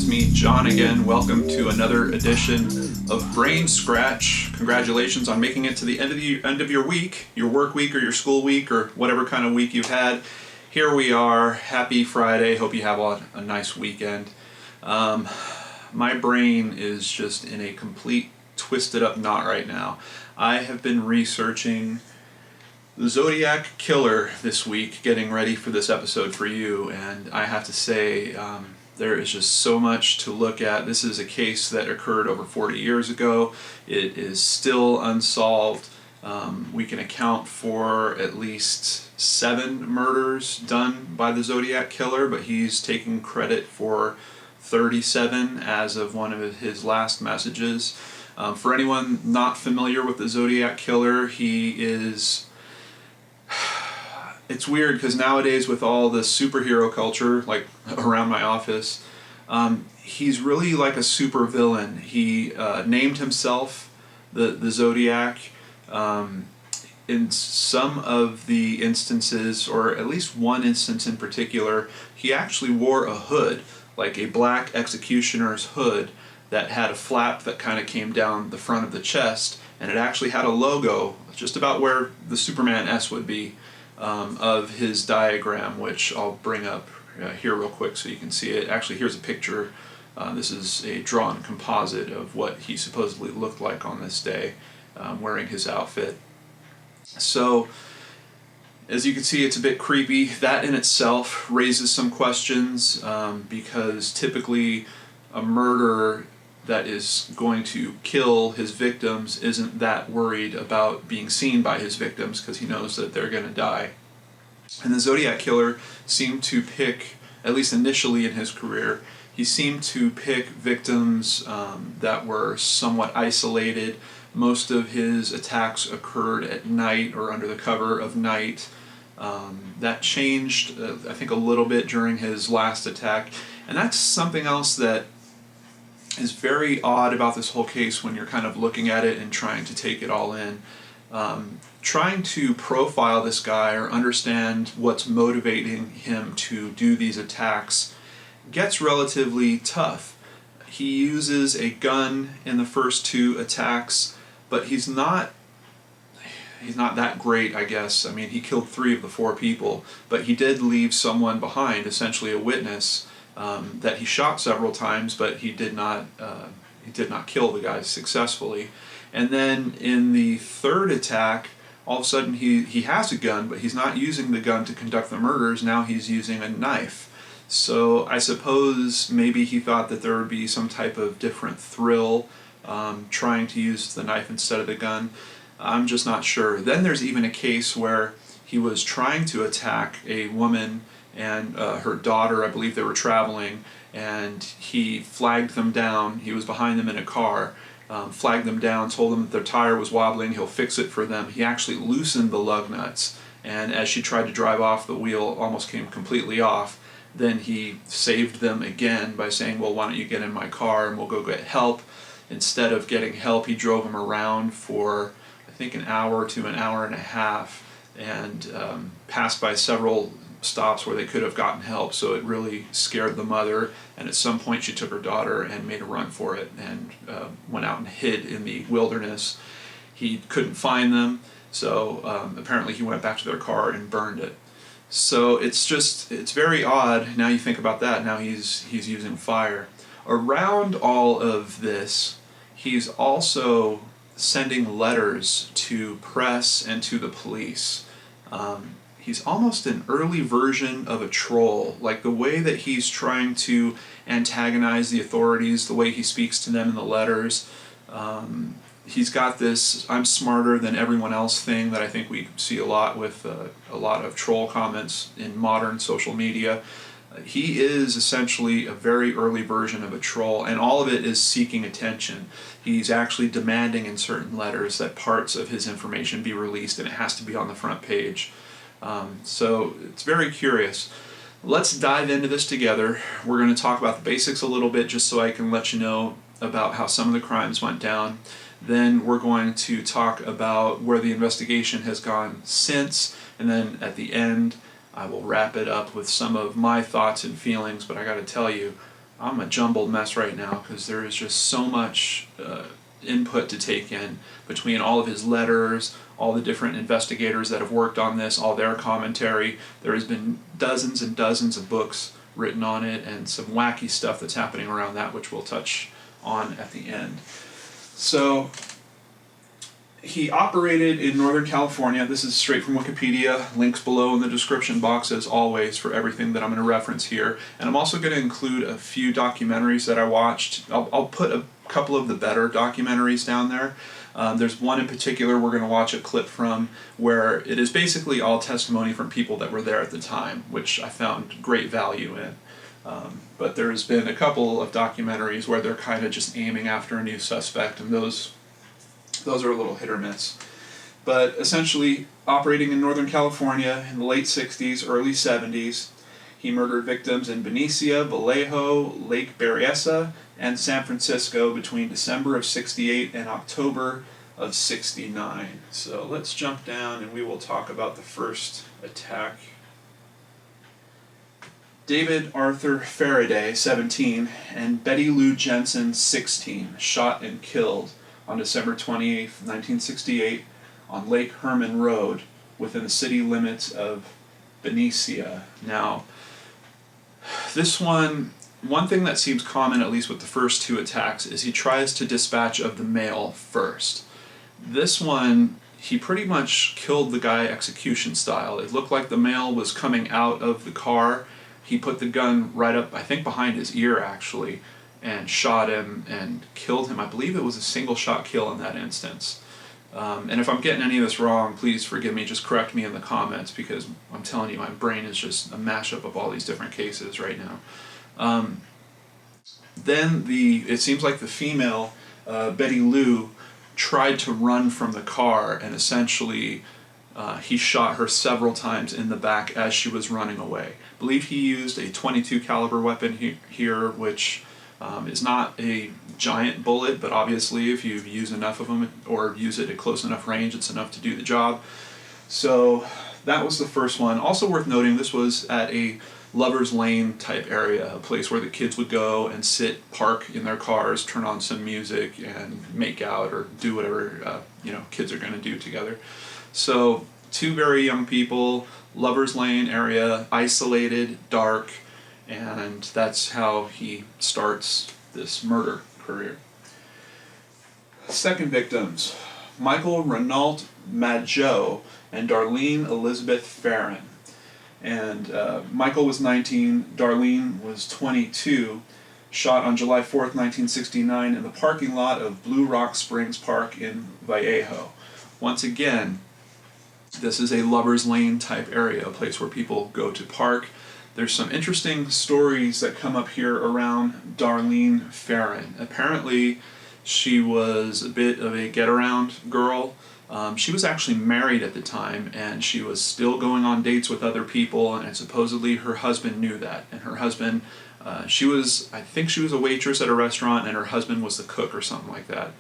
it's me, John, again. Welcome to another edition of BrainScratch. Congratulations on making it to the end of your week, your work week or your school week or whatever kind of week you've had. Here we are. Happy Friday. Hope you have a nice weekend. My brain is just in a complete twisted up knot right now. I have been researching the Zodiac Killer this week, getting ready for this episode for you, and I have to say there is just so much to look at. This is a case that occurred over 40 years ago. It is still unsolved. We can account for at least 7 murders done by the Zodiac Killer, but he's taking credit for 37 as of one of his last messages. For anyone not familiar with the Zodiac Killer, he is... It's weird because nowadays with all the superhero culture, like around my office, he's really like a super villain. He named himself the Zodiac. In some of the instances, or at least one instance in particular, he actually wore a hood, like a black executioner's hood that had a flap that kind of came down the front of the chest, and it actually had a logo just about where the Superman S would be of his diagram, which I'll bring up here real quick so you can see it. Actually, here's a picture. This is a drawn composite of what he supposedly looked like on this day, wearing his outfit. So, as you can see, it's a bit creepy. That in itself raises some questions because typically a murderer that is going to kill his victims isn't that worried about being seen by his victims because he knows that they're going to die. And the Zodiac Killer seemed to pick, at least initially in his career, he seemed to pick victims that were somewhat isolated. Most of his attacks occurred at night or under the cover of night. That changed, I think, a little bit during his last attack. And that's something else that is very odd about this whole case when you're kind of looking at it and trying to take it all in. Trying to profile this guy or understand what's motivating him to do these attacks gets relatively tough. He uses a gun in the first 2 attacks, but he's not that great, I guess. I mean, he killed 3 of the 4 people, but he did leave someone behind, essentially a witness, that he shot several times, but he did not kill the guy successfully. And then in the 3rd attack, all of a sudden he has a gun, but he's not using the gun to conduct the murders. Now he's using a knife. So I suppose maybe he thought that there would be some type of different thrill trying to use the knife instead of the gun. I'm just not sure. Then there's even a case where he was trying to attack a woman and her daughter. I believe they were traveling, and he flagged them down. He was behind them in a car, flagged them down, told them that their tire was wobbling, he'll fix it for them. He actually loosened the lug nuts, and as she tried to drive off, the wheel almost came completely off. Then he saved them again by saying, well, why don't you get in my car and we'll go get help. Instead of getting help, he drove them around for, I think, an hour to an hour and a half, and passed by several stops where they could have gotten help, so it really scared the mother, and at some point she took her daughter and made a run for it and went out and hid in the wilderness. He couldn't find them, so apparently he went back to their car and burned it. So it's very odd. Now you think about that, now he's using fire. Around all of this, he's also sending letters to press and to the police. He's almost an early version of a troll, like the way that he's trying to antagonize the authorities, the way he speaks to them in the letters. He's got this "I'm smarter than everyone else" thing that I think we see a lot with a lot of troll comments in modern social media. He is essentially a very early version of a troll, and all of it is seeking attention. He's actually demanding in certain letters that parts of his information be released, and it has to be on the front page. So it's very curious. Let's dive into this together. We're going to talk about the basics a little bit just so I can let you know about how some of the crimes went down. Then we're going to talk about where the investigation has gone since, and then at the end I will wrap it up with some of my thoughts and feelings, but I got to tell you, I'm a jumbled mess right now because there is just so much input to take in between all of his letters, all the different investigators that have worked on this, all their commentary. There has been dozens and dozens of books written on it, and some wacky stuff that's happening around that, which we'll touch on at the end. So he operated in Northern California. This is straight from Wikipedia. Links below in the description box as always for everything that I'm going to reference here. And I'm also going to include a few documentaries that I watched. I'll put a couple of the better documentaries down there. There's one in particular we're going to watch a clip from where it is basically all testimony from people that were there at the time, which I found great value in. But there's been a couple of documentaries where they're kind of just aiming after a new suspect, and those are a little hit or miss. But essentially, operating in Northern California in the late 60s, early 70s, he murdered victims in Berryessa, Vallejo, Lake Berryessa, and San Francisco between December of 68 and October of 69. So let's jump down and we will talk about the first attack. David Arthur Faraday, 17, and Betty Lou Jensen, 16, shot and killed on December 28, 1968, on Lake Herman Road within the city limits of Berryessa. Now, this one thing that seems common, at least with the first two attacks, is he tries to dispatch of the male first. This one, he pretty much killed the guy execution style. It looked like the male was coming out of the car. He put the gun right up, I think behind his ear actually, and shot him and killed him. I believe it was a single shot kill in that instance. And if I'm getting any of this wrong, please forgive me, just correct me in the comments, because I'm telling you, my brain is just a mashup of all these different cases right now. Then it seems like the female, Betty Lou, tried to run from the car, and essentially he shot her several times in the back as she was running away. I believe he used a .22 caliber weapon here, which is not a giant bullet, but obviously if you use enough of them or use it at close enough range, it's enough to do the job. So that was the first one. Also worth noting, this was at a Lover's Lane type area, a place where the kids would go and sit, park in their cars, turn on some music, and make out or do whatever kids are going to do together. So two very young people, Lover's Lane area, isolated, dark, and that's how he starts this murder career. Second victims, Michael Renault Mageau and Darlene Elizabeth Farron. And Michael was 19, Darlene was 22, shot on July 4th, 1969 in the parking lot of Blue Rock Springs Park in Vallejo. Once again, this is a Lover's Lane type area, a place where people go to park. There's some interesting stories that come up here around Darlene Farron. Apparently, she was a bit of a get-around girl. She was actually married at the time, and she was still going on dates with other people, and supposedly her husband knew that. And her husband, I think she was a waitress at a restaurant, and her husband was the cook or something like that.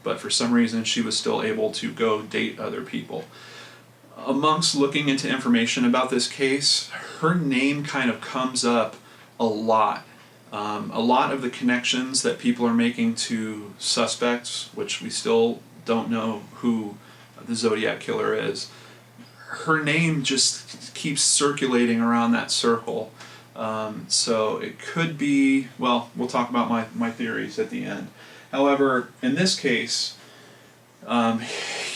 But for some reason, she was still able to go date other people. Amongst looking into information about this case, her name kind of comes up a lot. A lot of the connections that people are making to suspects, which we still don't know who the Zodiac Killer is, her name just keeps circulating around that circle. So it could be, well, we'll talk about my theories at the end. However, in this case,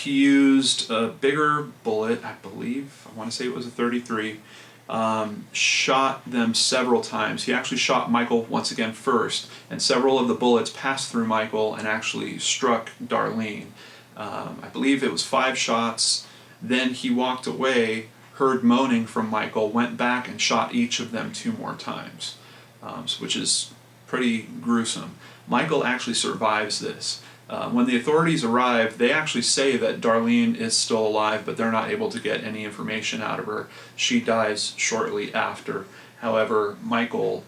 he used a bigger bullet, I believe, I want to say it was a .33, shot them several times. He actually shot Michael once again first, and several of the bullets passed through Michael and actually struck Darlene. I believe it was 5 shots. Then he walked away, heard moaning from Michael, went back and shot each of them 2 more times, which is pretty gruesome. Michael actually survives this. When the authorities arrive, they actually say that Darlene is still alive, but they're not able to get any information out of her. She dies shortly after. However, Michael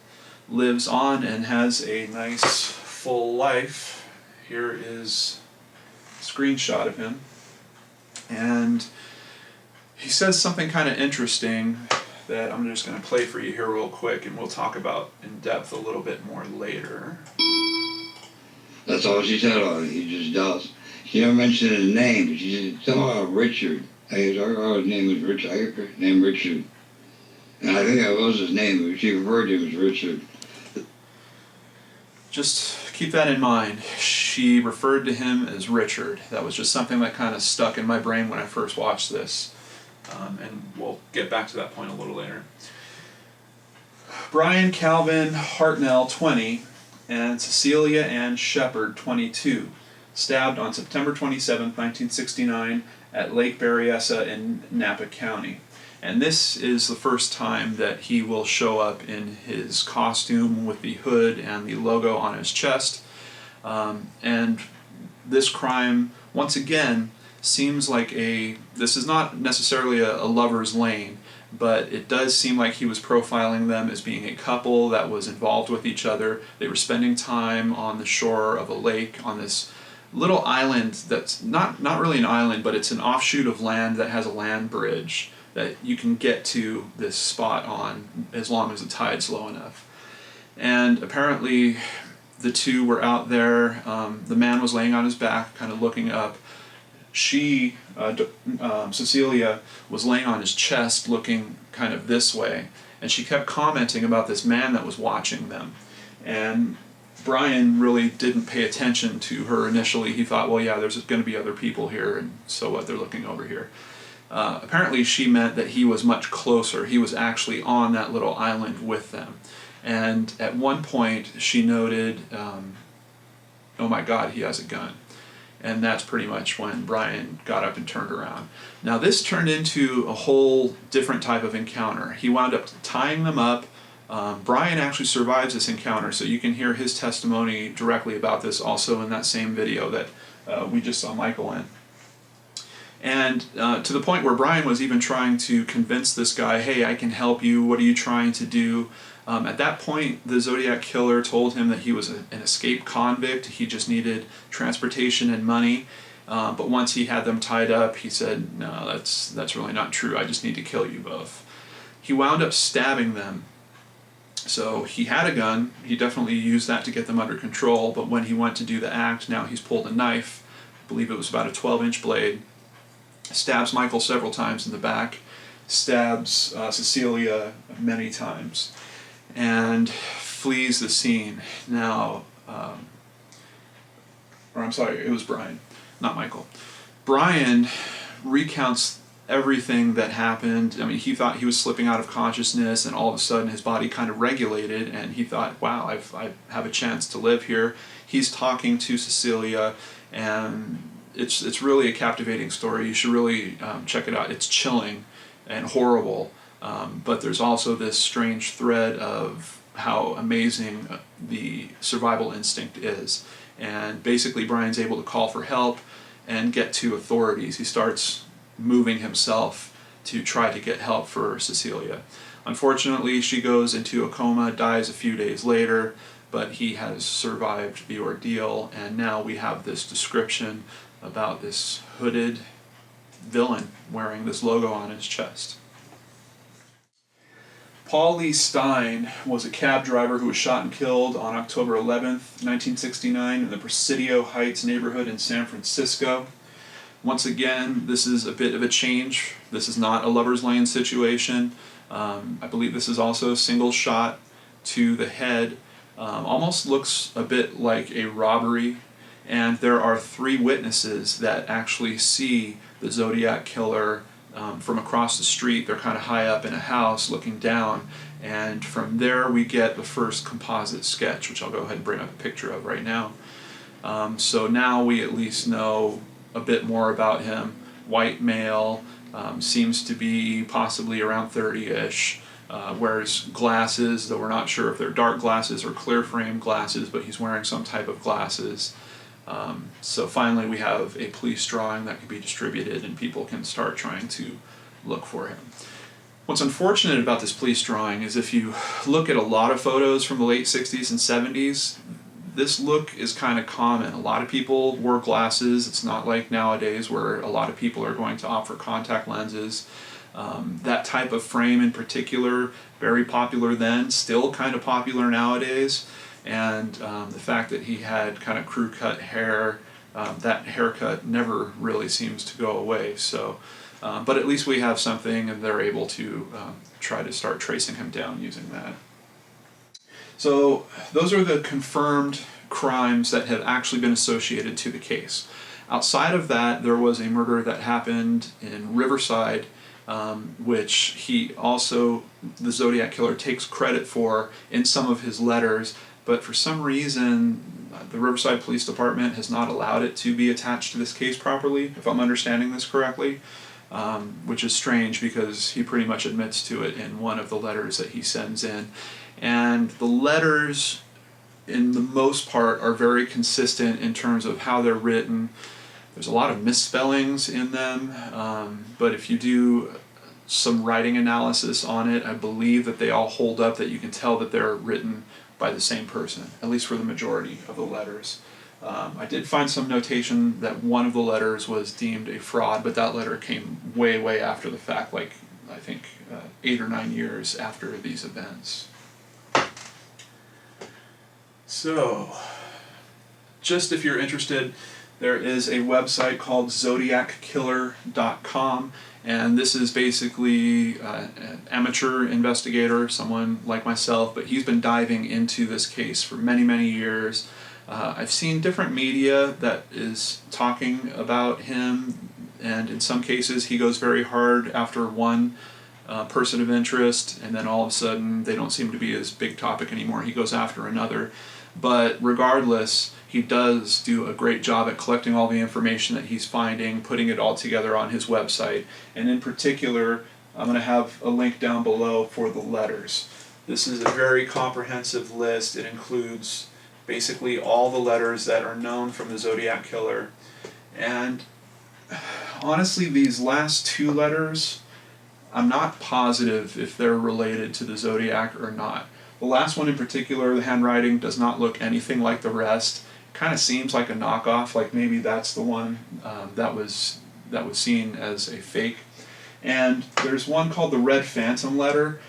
lives on and has a nice full life. Here is a screenshot of him. And he says something kind of interesting that I'm just going to play for you here real quick, and we'll talk about in depth a little bit more later. That's all she said about it. He just does. She never mentioned his name, but she said something about Richard. I thought his name was Richard. I heard his name Richard. And I think that was his name, but she referred to him as Richard. Just keep that in mind. She referred to him as Richard. That was just something that kind of stuck in my brain when I first watched this. And we'll get back to that point a little later. Brian Calvin Hartnell, 20, and Cecilia Ann Shepard, 22, stabbed on September 27, 1969 at Lake Berryessa in Napa County. And this is the first time that he will show up in his costume with the hood and the logo on his chest. And this crime, once again, seems like this is not necessarily a lover's lane, but it does seem like he was profiling them as being a couple that was involved with each other. They were spending time on the shore of a lake on this little island that's not really an island, but it's an offshoot of land that has a land bridge that you can get to this spot on as long as the tide's low enough. And apparently the two were out there. The man was laying on his back, kind of looking up. She, Cecilia, was laying on his chest looking kind of this way, and she kept commenting about this man that was watching them. And Brian really didn't pay attention to her initially. He thought, well, yeah, there's going to be other people here, and so what, they're looking over here. Apparently she meant that he was much closer. He was actually on that little island with them. And at one point she noted, oh my God, he has a gun. And that's pretty much when Brian got up and turned around. Now this turned into a whole different type of encounter. He wound up tying them up. Brian actually survives this encounter, so you can hear his testimony directly about this also in that same video that we just saw Michael in. And to the point where Brian was even trying to convince this guy, hey, I can help you, what are you trying to do? At that point, the Zodiac Killer told him that he was an escaped convict. He just needed transportation and money. But once he had them tied up, he said, no, that's really not true. I just need to kill you both. He wound up stabbing them. So he had a gun. He definitely used that to get them under control. But when he went to do the act, now he's pulled a knife. I believe it was about a 12-inch blade. Stabs Michael several times in the back. Stabs Cecilia many times. And flees the scene. Now, or I'm sorry, it was Brian, not Michael. Brian recounts everything that happened. I mean, he thought he was slipping out of consciousness, and all of a sudden his body kind of regulated, and he thought, wow, I have a chance to live here. He's talking to Cecilia, and it's really a captivating story. You should really check it out. It's chilling and horrible. But there's also this strange thread of how amazing the survival instinct is. And basically Brian's able to call for help and get to authorities. He starts moving himself to try to get help for Cecilia. Unfortunately, she goes into a coma, dies a few days later, but he has survived the ordeal, and now we have this description about this hooded villain wearing this logo on his chest. Paul Lee Stein was a cab driver who was shot and killed on October 11th, 1969 in the Presidio Heights neighborhood in San Francisco. Once again, this is a bit of a change. This is not a lover's lane situation. I believe this is also a single shot to the head. Almost looks a bit like a robbery. And there are 3 witnesses that actually see the Zodiac Killer from across the street. They're kind of high up in a house looking down, and from there we get the first composite sketch, which I'll go ahead and bring up a picture of right now. So now we at least know a bit more about him. White male, seems to be possibly around 30-ish, wears glasses, though we're not sure if they're dark glasses or clear frame glasses, but he's wearing some type of glasses. So finally we have a police drawing that can be distributed and people can start trying to look for him. What's unfortunate about this police drawing is if you look at a lot of photos from the late 60s and 70s, this look is kind of common. A lot of people wore glasses. It's not like nowadays where a lot of people are going to opt for contact lenses. That type of frame in particular, very popular then, still kind of popular nowadays. And the fact that he had kind of crew cut hair, that haircut never really seems to go away. So, but at least we have something, and they're able to try to start tracing him down using that. So those are the confirmed crimes that have actually been associated to the case. Outside of that, there was a murder that happened in Riverside, which he also, the Zodiac Killer, takes credit for in some of his letters, but for some reason the Riverside Police Department has not allowed it to be attached to this case properly, if I'm understanding this correctly, which is strange because he pretty much admits to it in one of the letters that he sends in. And the letters, in the most part, are very consistent in terms of how they're written. There's a lot of misspellings in them, but if you do some writing analysis on it, I believe that they all hold up, that you can tell that they're written by the same person, at least for the majority of the letters. I did find some notation that one of the letters was deemed a fraud, but that letter came way, way after the fact, like I think 8 or 9 years after these events. So, just if you're interested, there is a website called ZodiacKiller.com, and this is basically an amateur investigator, someone like myself, but he's been diving into this case for many, many years. I've seen different media that is talking about him, and in some cases he goes very hard after one person of interest, and then all of a sudden they don't seem to be as big topic anymore. He goes after another. But regardless, he does do a great job at collecting all the information that he's finding, putting it all together on his website. And in particular, I'm going to have a link down below for the letters. This is a very comprehensive list. It includes basically all the letters that are known from the Zodiac Killer. And honestly, these last 2 letters, I'm not positive if they're related to the Zodiac or not. The last one in particular, the handwriting does not look anything like the rest. Kind of seems like a knockoff, like maybe that's the one that was seen as a fake. And there's one called the Red Phantom letter,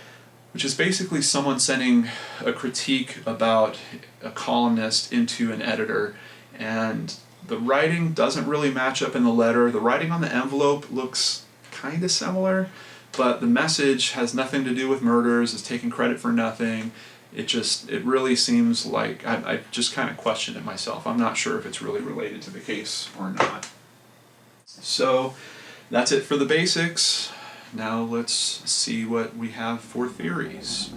which is basically someone sending a critique about a columnist into an editor. And the writing doesn't really match up in the letter. The writing on the envelope looks kind of similar, but the message has nothing to do with murders, is taking credit for nothing. It really seems like, I just kind of question it myself. I'm not sure if it's really related to the case or not. So that's it for the basics. Now let's see what we have for theories.